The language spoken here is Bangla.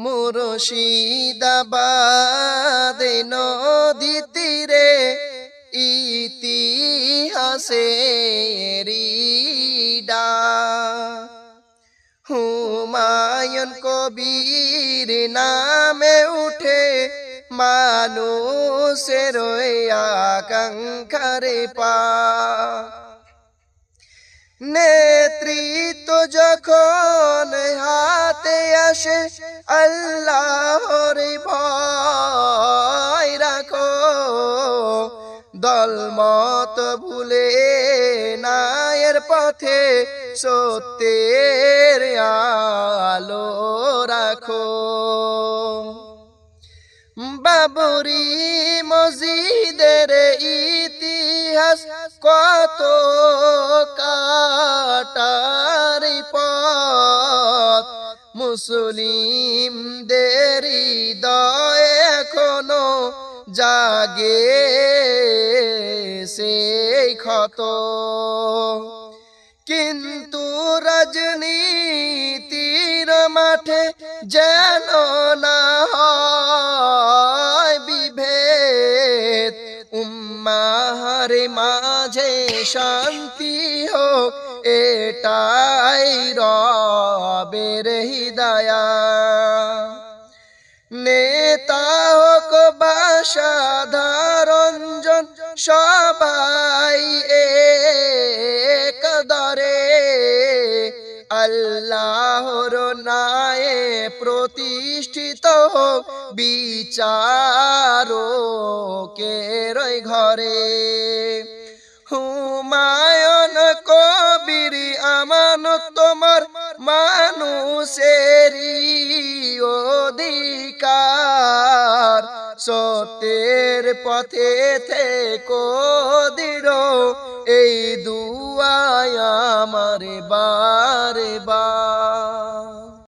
মুর্শিদাবাদ নদী তীরে ইতিহাসের ডাক, হুমায়ুন কবির নামে উঠে মানুষের আকাঙ্ক্ষার পাক। নেতৃত্ব যখন হাতে আসে আল্লাহর ভয় রাখো, দলমত ভুলে নায়ের পথে সত্যের আলো রাখো। বাবরি মসজিদের ইতিহাস কত কাটার পথ, মুসলিমদের হৃদয়ে এখনো জাগে সেই ক্ষত। কিন্তু রাজনীতির মাঠে যেন না হয় বিভেদ, উম্মাহর মাঝে শান্তি হোক এটাই রবের হিদায়াত। নেতা হোক বা সাধারণ জন সবাই এক দরে, আল্লাহর নায়ে প্রতিষ্ঠিত হোক বিচারকের ঘরে। হুমায়ুন কবির আমানত তোমার মানুষেরই অধিকার, সত্যের পথে থেকো দৃঢ় এই দুআ আমার